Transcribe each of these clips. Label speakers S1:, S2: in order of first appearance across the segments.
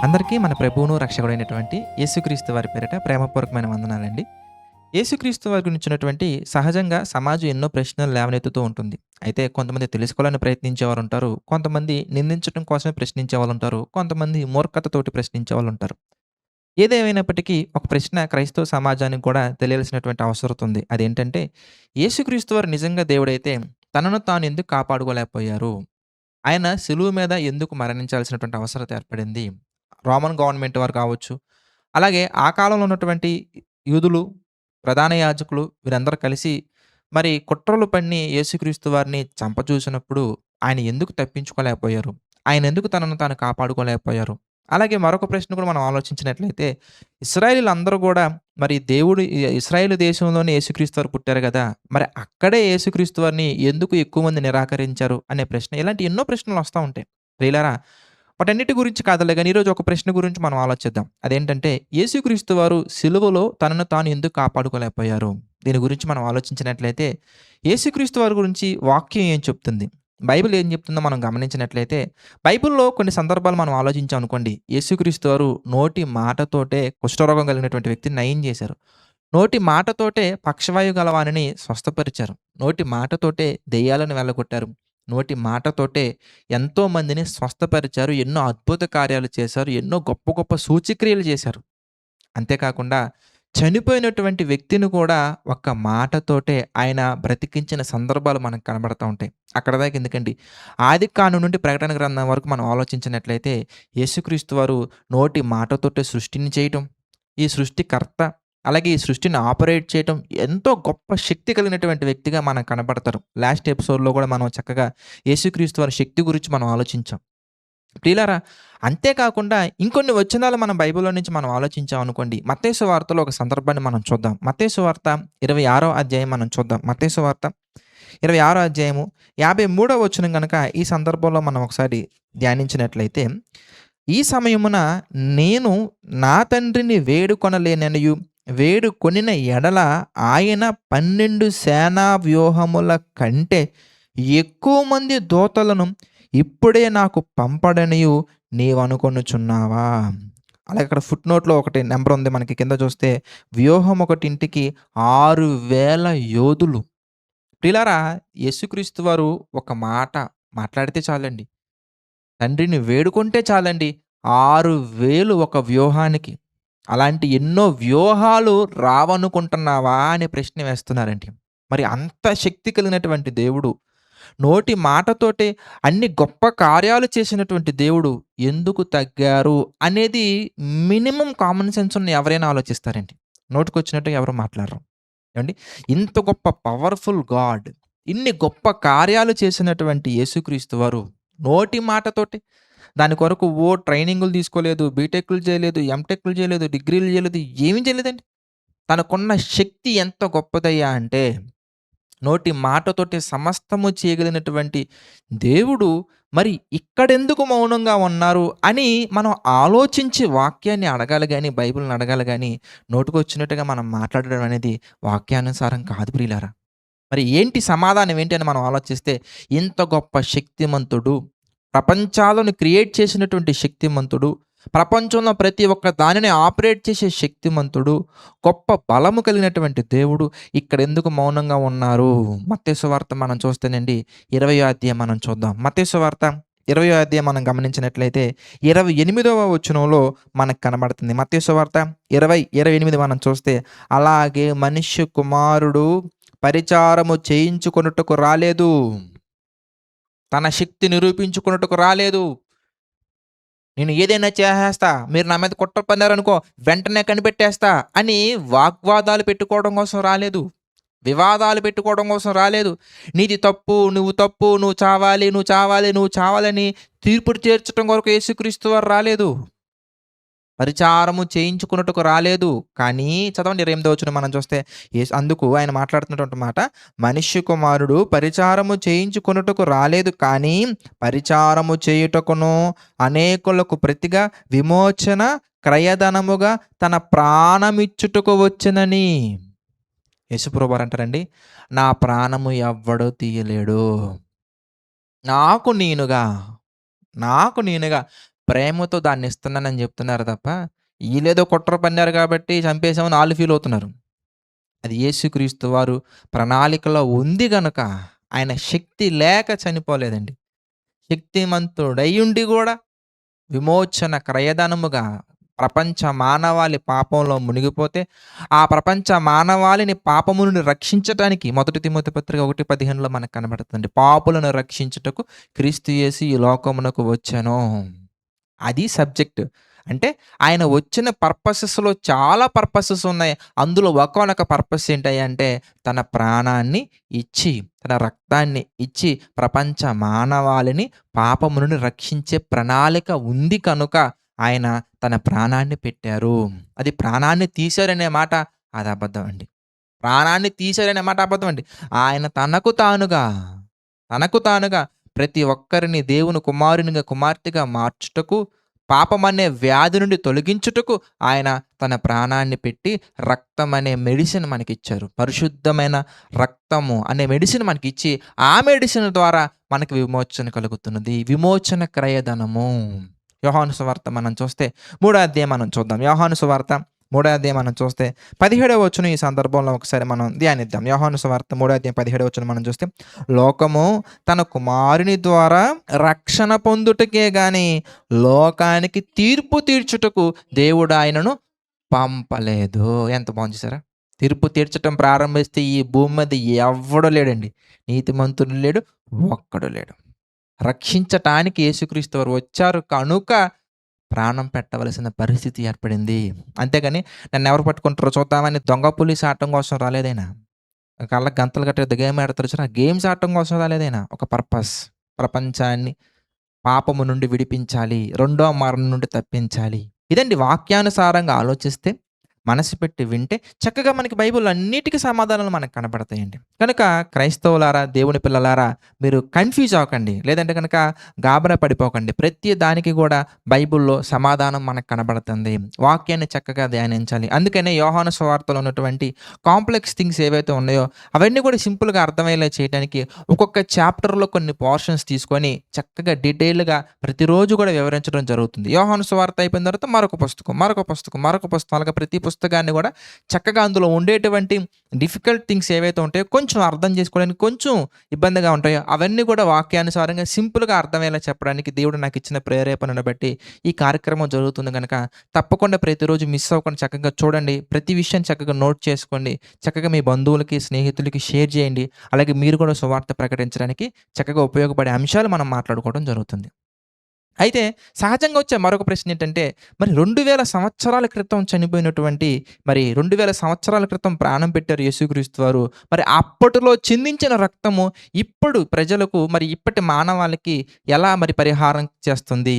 S1: అందరికీ మన ప్రభువును రక్షకుడైనటువంటి యేసుక్రీస్తు వారి పేరిట ప్రేమపూర్వకమైన వందనాలండి. యేసుక్రీస్తు వారి గురించినటువంటి సహజంగా సమాజం ఎన్నో ప్రశ్నలు లేవనెత్తుతూ ఉంటుంది. అయితే కొంతమంది తెలుసుకోవాలని ప్రయత్నించేవారుంటారు. కొంతమంది నిందించడం కోసమే ప్రశ్నించేవాళ్ళుంటారు. కొంతమంది మూర్ఖతతోటి ప్రశ్నించేవాళ్ళుంటారు. ఏదేమైనప్పటికీ ఒక ప్రశ్న క్రైస్తవ సమాజానికి కూడా తెలియాల్సినటువంటి అవసరత ఉంది. అదేంటంటే యేసుక్రీస్తు వారు నిజంగా దేవుడైతే తనను తాను ఎందుకు కాపాడుకోలేకపోయారు? ఆయన సిలువ మీద ఎందుకు మరణించాల్సినటువంటి అవసరత ఏర్పడింది? రోమన్ గవర్నమెంట్ వారు కావచ్చు, అలాగే ఆ కాలంలో ఉన్నటువంటి యూదులు, ప్రధాన యాజకులు వీరందరూ కలిసి మరి కుట్రలు పన్ని యేసుక్రీస్తు వారిని చంపజూసినప్పుడు ఆయన ఎందుకు తప్పించుకోలేకపోయారు? ఆయన ఎందుకు తనను తాను కాపాడుకోలేకపోయారు? అలాగే మరొక ప్రశ్న కూడా మనం ఆలోచించినట్లయితే ఇశ్రాయేలీయులందరూ గూడా మరి దేవుడు ఇశ్రాయేలు దేశంలోనే యేసుక్రీస్తు వారు పుట్టారు గదా! మరి అక్కడే యేసుక్రీస్తు వారిని ఎందుకు ఎక్కువ మంది నిరాకరించారు అనే ప్రశ్న ఇలాంటి ఎన్నో ప్రశ్నలొస్తా ఉంటాయి. ప్రియులారా, వాటన్నిటి గురించి కాదులే గాని ఈరోజు ఒక ప్రశ్న గురించి మనం ఆలోచిద్దాం. అదేంటంటే యేసుక్రీస్తు వారు సిలువలో తనను తాను ఎందుకు కాపాడుకోలేకపోయారు? దీని గురించి మనం ఆలోచించినట్లయితే యేసుక్రీస్తు వారి గురించి వాక్యం ఏం చెప్తుంది? బైబిల్ ఏం చెప్తుందో మనం గమనించినట్లయితే బైబిల్‌లో కొన్ని సందర్భాలు మనం ఆలోచించాం అనుకోండి. యేసుక్రీస్తు వారు నోటి మాటతోటే కుష్ఠరోగం కలిగినటువంటి వ్యక్తిని నయం చేశారు. నోటి మాటతోటే పక్షవాయువు గలవానిని స్వస్థపరిచారు. నోటి మాటతోటే దెయ్యాలను వెళ్ళగొట్టారు. నోటి మాటతోటే ఎంతో మందిని స్వస్థపరిచారు. ఎన్నో అద్భుత కార్యాలు చేశారు. ఎన్నో గొప్ప గొప్ప సూచక్రియలు చేశారు. అంతేకాకుండా చనిపోయినటువంటి వ్యక్తిని కూడా ఒక్క మాటతోటే ఆయన బ్రతికించిన సందర్భాలు మనకు కనబడతా ఉంటాయి. అక్కడ దాకా ఎందుకండి, ఆదికాండం నుండి ప్రకటన గ్రంథం వరకు మనం ఆలోచించినట్లయితే యేసుక్రీస్తు వారు నోటి మాటతోటే సృష్టిని చేయటం, ఈ సృష్టికర్త, అలాగే ఈ సృష్టిని ఆపరేట్ చేయటం ఎంతో గొప్ప శక్తి కలిగినటువంటి వ్యక్తిగా మనకు కనపడతారు. లాస్ట్ ఎపిసోడ్‌లో కూడా మనం చక్కగా యేసుక్రీస్తు వారి శక్తి గురించి మనం ఆలోచించాం. ప్రియులారా, అంతేకాకుండా ఇంకొన్ని వచనాలు మనం బైబిల్‌లో నుంచి మనం ఆలోచించాం అనుకోండి. మత్తయి సువార్తలో ఒక సందర్భాన్ని మనం చూద్దాం. మత్తయి సువార్త 26వ అధ్యాయం మనం చూద్దాం. మత్తయి సువార్త 26వ అధ్యాయము 53వ వచనం గనక ఈ సందర్భంలో మనం ఒకసారి ధ్యానించినట్లయితే, "ఈ సమయమున నేను నా తండ్రిని వేడుకొనలేననియు, వేడుకొనిన ఎడల ఆయన 12 సేనా వ్యూహముల కంటే ఎక్కువ మంది దూతలను ఇప్పుడే నాకు పంపడనియు నీవనుకొనుచున్నావా?" అలాగే అక్కడ ఫుట్ నోట్‌లో ఒకటి నంబర్ ఉంది మనకి కింద చూస్తే, వ్యూహం ఒకటింటికి 6000 యోధులు. ప్రియులారా, యేసుక్రీస్తు వారు ఒక మాట మాట్లాడితే చాలండి. తండ్రిని వేడుకుంటే చాలండి. 6000 ఒక వ్యూహానికి. అలాంటి ఎన్నో వ్యూహాలు రావనుకుంటున్నావా అనే ప్రశ్న వేస్తున్నారండి. మరి అంత శక్తి కలిగినటువంటి దేవుడు, నోటి మాటతోటే అన్ని గొప్ప కార్యాలు చేసినటువంటి దేవుడు ఎందుకు తగ్గారు అనేది మినిమమ్ కామన్ సెన్స్ ఉన్న ఎవరైనా ఆలోచిస్తారండి. నోటికొచ్చినట్టు ఎవరు మాట్లాడరు. ఏవండీ? ఇంత గొప్ప పవర్‌ఫుల్ గాడ్, ఇన్ని గొప్ప కార్యాలు చేసినటువంటి యేసుక్రీస్తు వారు నోటి మాటతోటి దాని కొరకు ట్రైనింగులు తీసుకోలేదు, బీటెక్‌లు చేయలేదు, ఎంటెక్‌లు చేయలేదు, డిగ్రీలు చేయలేదు, ఏమీ చేయలేదండి. తనకున్న శక్తి ఎంత గొప్పదయ్యా అంటే నోటి మాటతోటి సమస్తము చేయగలిగినటువంటి దేవుడు మరి ఇక్కడెందుకు మౌనంగా ఉన్నారు అని మనం ఆలోచించి వాక్యాన్ని అడగాలి గాని, బైబిల్‌ని అడగాలి గాని, నోటికొచ్చినట్టుగా మనం మాట్లాడడం అనేది వాక్యానుసారం కాదు ప్రియులారా. మరి ఏంటి సమాధానం ఏంటి అని మనం ఆలోచిస్తే, ఇంత గొప్ప శక్తిమంతుడు, ప్రపంచాలను క్రియేట్ చేసినటువంటి శక్తిమంతుడు, ప్రపంచంలో ప్రతి ఒక్క దానిని ఆపరేట్ చేసే శక్తిమంతుడు, గొప్ప బలము కలిగినటువంటి దేవుడు ఇక్కడెందుకు మౌనంగా ఉన్నారు? మత్తయి సువార్త మనం చూస్తేనండి 20వ అధ్యాయం మనం చూద్దాం. మత్తయి సువార్త 20వ అధ్యాయం మనం గమనించినట్లయితే 28వ వచనంలో మనకు కనబడుతుంది. మత్తయి సువార్త 28 మనం చూస్తే, "అలాగే మనుష్య కుమారుడు పరిచారము చేయించుకొనుటకు రాలేదు. తన శక్తి నిరూపించుకొనుటకు రాలేదు. నేను ఏదైనా చేసేస్తా. మీరు నా మీద కుట్ర పన్నారనుకో వెంటనే కనిపెట్టేస్తా" అని వాగ్వాదాలు పెట్టుకోవడం కోసం రాలేదు. వివాదాలు పెట్టుకోవడం కోసం రాలేదు. నీది తప్పు, నువ్వు తప్పు, నువ్వు చావాలి, నువ్వు చావాలి, నువ్వు చావాలని తీర్పు తీర్చడం కొరకు యేసుక్రీస్తు వారు రాలేదు. పరిచారము చేయించుకున్నట్టుకు రాలేదు. కానీ చదవండి 28వ వచనం మనం చూస్తే, అందుకు ఆయన మాట్లాడుతున్నటువంటి మాట, "మనుష్య కుమారుడు పరిచారము చేయించుకొనుటకు రాలేదు కానీ పరిచారము చేయుటకును అనేకులకు ప్రతిగా విమోచన క్రయధనముగా తన ప్రాణమిచ్చుటకు వచ్చెనని." యేసుప్రభువారు అంటారండి, "నా ప్రాణము ఎవ్వడు తీయలేడు. నాకు నేనుగా, నాకు నేనుగా ప్రేమతో దాన్ని ఇస్తున్నానని చెప్తున్నారు తప్ప, ఈళ్ళేదో కుట్ర పన్నారు కాబట్టి చంపేసామని ఆళ్ళు ఫీల్ అవుతున్నారు. అది యేసుక్రీస్తు వారు ప్రణాళికలో ఉంది గనక, ఆయన శక్తి లేక చనిపోలేదండి. శక్తిమంతుడయ్యుండి గూడా విమోచన క్రయధనముగా ప్రపంచ మానవాళి పాపంలో మునిగిపోతే, ఆ ప్రపంచ మానవాళిని పాపము నుండి రక్షించటానికి మొదటి తిమోతి పత్రిక 1:15లో మనకు కనబడుతుంది. పాపులను రక్షించుటకు క్రీస్తు యేసు ఈ లోకమునకు వచ్చెను. అది సబ్జెక్ట్. అంటే ఆయన వచ్చిన పర్పసెస్‌లో చాలా పర్పసెస్ ఉన్నాయి. అందులో ఒకానొక పర్పస్ ఏంటయ్యంటే, తన ప్రాణాన్ని ఇచ్చి, తన రక్తాన్ని ఇచ్చి, ప్రపంచ మానవాళిని పాపము నుండి రక్షించే ప్రణాళిక ఉంది కనుక, ఆయన తన ప్రాణాన్ని పెట్టారు. అది ప్రాణాన్ని తీశారనే మాట అది అబద్ధం అండి. ప్రాణాన్ని తీశారనే మాట అబద్ధం అండి. ఆయన తనకు తానుగా ప్రతి ఒక్కరిని దేవుని కుమారునిగా, కుమార్తెగా మార్చుటకు, పాపమనే వ్యాధి నుండి తొలగించుటకు ఆయన తన ప్రాణాన్ని పెట్టి రక్తం అనే మెడిసిన్ మనకిచ్చారు. పరిశుద్ధమైన రక్తము అనే మెడిసిన్ మనకిచ్చి, ఆ మెడిసిన్ ద్వారా మనకు విమోచన కలుగుతున్నది. విమోచన క్రయధనము. యోహాను సువార్త మనం చూస్తే మూడో అధ్యాయం మనం చూద్దాం. యోహాను సువార్త మూడో అధ్యాయం మనం చూస్తే 17వ వచనం ఈ సందర్భంలో ఒకసారి మనం ధ్యానిద్దాం. యోహాను సువార్త మూడో అధ్యాయం 17వ వచనం మనం చూస్తే, లోకము తన కుమారుని ద్వారా రక్షణ పొందుటకే గాని లోకానికి తీర్పు తీర్చుటకు దేవుడు ఆయనను పంపలేదు. ఎంత బాగుంది చూసారా? తీర్పు తీర్చటం ప్రారంభిస్తే ఈ భూమి మీద ఎవ్వడు లేడండి. నీతిమంతుడు లేడు, ఒక్కడు లేడు. రక్షించటానికి యేసుక్రీస్తు వారు వచ్చారు కనుక ప్రాణం పెట్టవలసిన పరిస్థితి ఏర్పడింది. అంతేగాని నన్నెవరు పట్టుకుంటారో చూద్దామని దొంగ పోలీస్ ఆడటం కోసం రాలేదాయన. కళ్ళకి గంతలు కట్టేది గేమ్ ఆడతారు చూసారా? ఆ గేమ్స్ ఆడటం కోసం రాలేదాయన. ఒక పర్పస్. ప్రపంచాన్ని పాపము నుండి విడిపించాలి. రెండో మరణం నుండి తప్పించాలి. ఇదండి వాక్యానుసారంగా ఆలోచిస్తే, మనసు పెట్టి వింటే చక్కగా మనకి బైబిల్‌లో అన్నిటికి సమాధానాలు మనకు కనపడతాయండి. కనుక క్రైస్తవులారా, దేవుని పిల్లలారా, మీరు కన్‌ఫ్యూజ్ అవ్వకండి. లేదంటే గనక గాబరా పడిపోకండి. ప్రతి దానికి కూడా బైబిల్‌లో సమాధానం మనకు కనబడుతుంది. వాక్యాన్ని చక్కగా ధ్యానించాలి. అందుకనే యోహాను సువార్తలో ఉన్నటువంటి కాంప్లెక్స్ థింగ్స్ ఏవైతే ఉన్నాయో అవన్నీ కూడా సింపుల్‌గా అర్థమయ్యేలా చేయడానికి ఒక్కొక్క చాప్టర్‌లో కొన్ని పోర్షన్స్ తీసుకొని చక్కగా డీటెయిల్‌గా ప్రతిరోజు కూడా వివరించడం జరుగుతుంది. యోహాను సువార్త అయిపోయిన తర్వాత మరొక పుస్తకం అలాగా ప్రతి పుస్తకాన్ని కూడా చక్కగా అందులో ఉండేటువంటి డిఫికల్ట్ థింగ్స్ ఏవైతే ఉంటాయో, కొంచెం అర్థం చేసుకోవడానికి కొంచెం ఇబ్బందిగా ఉంటాయో అవన్నీ కూడా వాక్యానుసారంగా సింపుల్‌గా అర్థమయ్యేలా చెప్పడానికి దేవుడు నాకు ఇచ్చిన ప్రేరేపణను బట్టి ఈ కార్యక్రమం జరుగుతుంది గనక తప్పకుండా ప్రతిరోజు మిస్ అవ్వకుండా చక్కగా చూడండి. ప్రతి విషయాన్ని చక్కగా నోట్ చేసుకోండి. చక్కగా మీ బంధువులకి, స్నేహితులకి షేర్ చేయండి. అలాగే మీరు కూడా సువార్త ప్రకటించడానికి చక్కగా ఉపయోగపడే అంశాలు మనం మాట్లాడుకోవడం జరుగుతుంది. అయితే సహజంగా వచ్చే మరొక ప్రశ్న ఏంటంటే, మరి 2000 సంవత్సరాల క్రితం చనిపోయినటువంటి, మరి 2000 సంవత్సరాల క్రితం ప్రాణం పెట్టారు యేసుక్రీస్తు వారు. మరి అప్పటిలో చిందించిన రక్తము ఇప్పుడు ప్రజలకు, మరి ఇప్పటి మానవాళికి ఎలా మరి పరిహారం చేస్తుంది?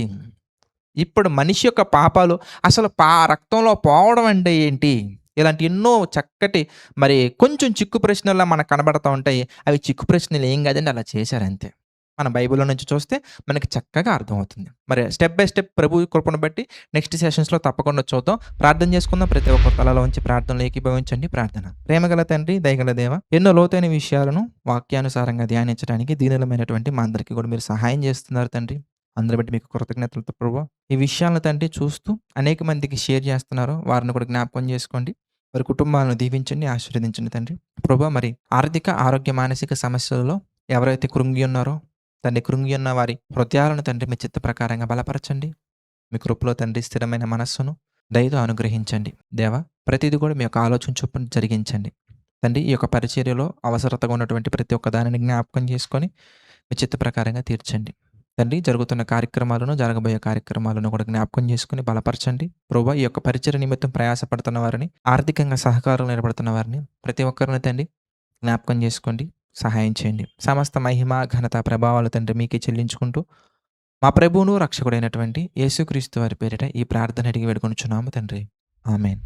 S1: ఇప్పుడు మనిషి యొక్క పాపాలు అసలు రక్తంలో పోవడం అంటే ఏంటి? ఇలాంటి ఎన్నో చక్కటి, మరి కొంచెం చిక్కు ప్రశ్నల్లా మనకు కనబడతా ఉంటాయి. అవి చిక్కు ప్రశ్నలు ఏం కాదండి, అలా చేశారంతే. మన బైబిల్‌లో నుంచి చూస్తే మనకి చక్కగా అర్థమవుతుంది. మరి స్టెప్ బై స్టెప్ ప్రభు కృపను బట్టి నెక్స్ట్ సెషన్స్‌లో తప్పకుండా చూద్దాం. ప్రార్థన చేసుకుందాం. ప్రతి ఒక్కరు తలలో ఉంచి ప్రార్థనలో ఏకీభవించండి. ప్రార్థన. ప్రేమగల తండ్రి, దయగల దేవ, ఎన్నో లోతైన విషయాలను వాక్యానుసారంగా ధ్యానించడానికి దీనులమైనటువంటి మా అందరికీ కూడా మీరు సహాయం చేస్తున్నారు తండ్రి. అందరి బట్టి మీకు కృతజ్ఞతలతో ప్రభువా. ఈ విషయాలను తండ్రి చూస్తూ అనేక మందికి షేర్ చేస్తున్నారు. వారిని కూడా జ్ఞాపకం చేసుకోండి. వారి కుటుంబాలను దీవించండి, ఆశీర్వదించండి తండ్రి. ప్రభువా, మరి ఆర్థిక, ఆరోగ్య, మానసిక సమస్యలలో ఎవరైతే కృంగి ఉన్నారో తండ్రి, కృంగి ఉన్న వారి హృదయాలను తండ్రి మీ చిత్త ప్రకారంగా బలపరచండి. మీ కృపలో తండ్రి స్థిరమైన మనస్సును దయతో అనుగ్రహించండి. దేవా, ప్రతిదీ కూడా మీ యొక్క ఆలోచన చొప్పున జరిగించండి. తండ్రి, ఈ యొక్క పరిచర్యలో అవసరతగా ఉన్నటువంటి ప్రతి ఒక్క దానిని జ్ఞాపకం చేసుకొని మీ చిత్త ప్రకారంగా తీర్చండి. తండ్రి, జరుగుతున్న కార్యక్రమాలను, జరగబోయే కార్యక్రమాలను కూడా జ్ఞాపకం చేసుకొని బలపరచండి. ప్రభువా, ఈ యొక్క పరిచర్య నిమిత్తం ప్రయాసపడుతున్న వారిని, ఆర్థికంగా సహకారం నిలబడుతున్న వారిని, ప్రతి ఒక్కరిని తండ్రి జ్ఞాపకం చేసుకోండి, సహాయం చేయండి. సమస్త మహిమ, ఘనత, ప్రభావాలు తండ్రి మీకే చెల్లించుకుంటూ మా ప్రభువును, రక్షకుడైనటువంటి యేసుక్రీస్తు వారి పేరిట ఈ ప్రార్థన అడిగి వేడుకొనుచున్నాము తండ్రి. ఆమేన్.